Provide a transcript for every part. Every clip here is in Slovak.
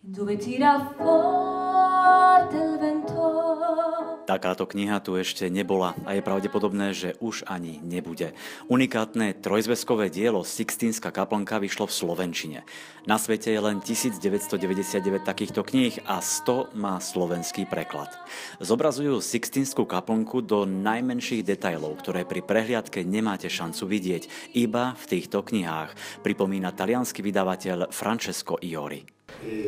Dove tira forte il vento. Takáto kniha tu ešte nebola a je pravdepodobné, že už ani nebude. Unikátne trojzväzkové dielo Sixtínska kaplnka vyšlo v slovenčine. Na svete je len 1999 takýchto kníh a 100 má slovenský preklad. Zobrazujú Sixtínsku kaplnku do najmenších detailov, ktoré pri prehliadke nemáte šancu vidieť, iba v týchto knihách, pripomína taliansky vydavateľ Francesco Iori.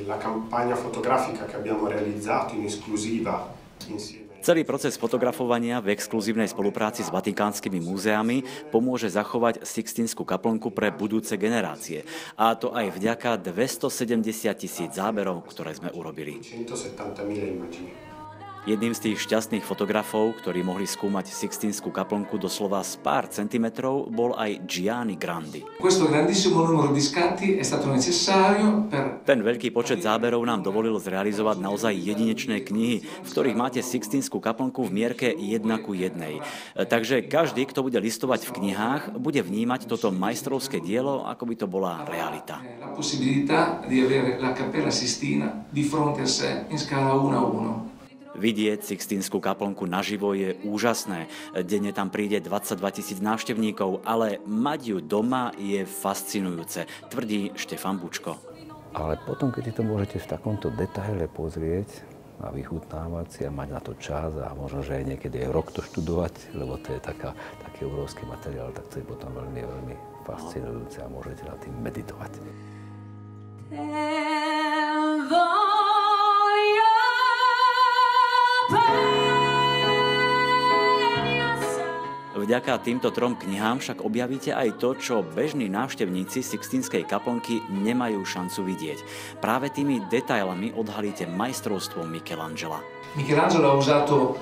La campagna fotografica che abbiamo realizzato in esclusiva insieme. Celý proces fotografovania v exkluzívnej spolupráci s vatikánskymi múzeami pomôže zachovať Sixtínsku kaplnku pre budúce generácie. A to aj vďaka 270 000 záberov, ktoré sme urobili. 170.000 immagini. Jedným z tých šťastných fotografov, ktorí mohli skúmať Sixtínsku kaplnku doslova z pár centimetrov, bol aj Gianni Grandi. Ten veľký počet záberov nám dovolil zrealizovať naozaj jedinečné knihy, v ktorých máte Sixtínsku kaplnku v mierke 1:1. Takže každý, kto bude listovať v knihách, bude vnímať toto majstrovské dielo, ako by to bola realita. Vidieť Sixtínsku kaplnku naživo je úžasné. Denne tam príde 22 000 návštevníkov, ale mať ju doma je fascinujúce, tvrdí Štefan Bučko. Ale potom, keď si to môžete v takomto detaile pozrieť a vychutnávať si a mať na to čas a možno, že aj niekedy aj rok to študovať, lebo to je taký obrovský materiál, tak to je potom veľmi, veľmi fascinujúce a môžete nad tým meditovať. Vďaka týmto trom knihám však objavíte aj to, čo bežní návštevníci Sixtínskej kaplnky nemajú šancu vidieť. Práve tými detailami odhalíte majstrovstvo Michelangela. Michelangelo ha usato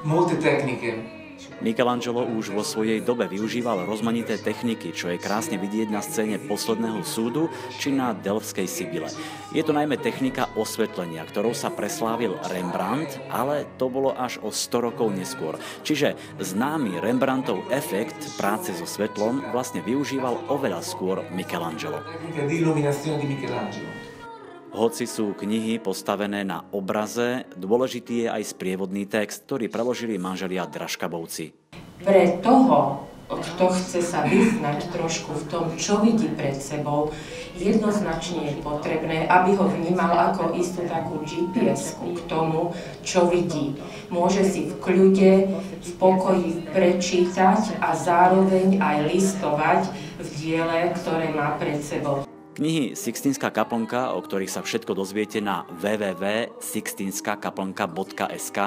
molte tecniche. Michelangelo už vo svojej dobe využíval rozmanité techniky, čo je krásne vidieť na scéne Posledného súdu či na Delftskej Sibyle. Je to najmä technika osvetlenia, ktorou sa preslávil Rembrandt, ale to bolo až o 100 rokov neskôr. Čiže známy Rembrandtov efekt práce so svetlom vlastne využíval oveľa skôr Michelangelo. Hoci sú knihy postavené na obraze, dôležitý je aj sprievodný text, ktorý preložili manželia Draškabovci. Pre toho, kto chce sa vyznať trošku v tom, čo vidí pred sebou, jednoznačne je potrebné, aby ho vnímal ako istú takú GPS-ku k tomu, čo vidí. Môže si v kľude, v pokoji prečítať a zároveň aj listovať v diele, ktoré má pred sebou. Knihy Sixtínska kaplnka, o ktorých sa všetko dozviete na www.sixtínskakaplnka.sk,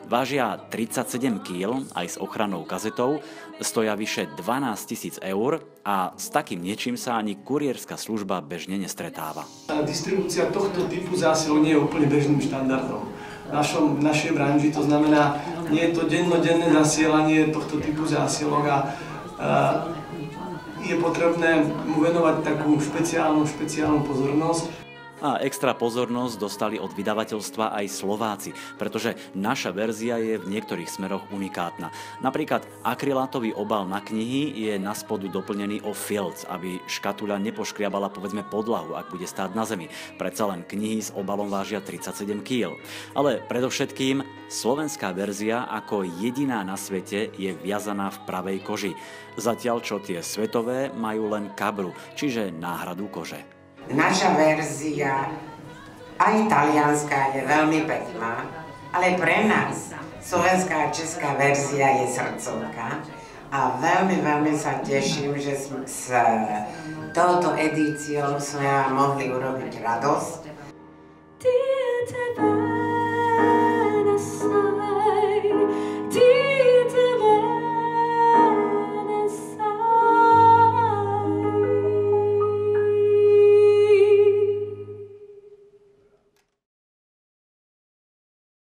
vážia 37 kg aj s ochrannou kazetou, stoja vyše 12 000 eur a s takým niečím sa ani kurierská služba bežne nestretáva. Distribúcia tohto typu zásilok nie je úplne bežným štandardom. V našej branži to znamená, nie je to dennodenné zasielanie tohto typu zásilok a je potrebné mu venovať takú špeciálnu pozornosť. A extra pozornosť dostali od vydavateľstva aj Slováci, pretože naša verzia je v niektorých smeroch unikátna. Napríklad akrylátový obal na knihy je na spodu doplnený o filc, aby škatuľa nepoškriabala povedzme podlahu, ak bude stáť na zemi. Predsa len knihy s obalom vážia 37 kg. Ale predovšetkým slovenská verzia ako jediná na svete je viazaná v pravej koži. Zatiaľ čo tie svetové majú len kabru, čiže náhradu kože. Naša verzia, aj talianská, je veľmi pekná, ale pre nás slovenská a česká verzia je srdcovka a veľmi sa teším, že s touto edíciou sme mohli urobiť radosť.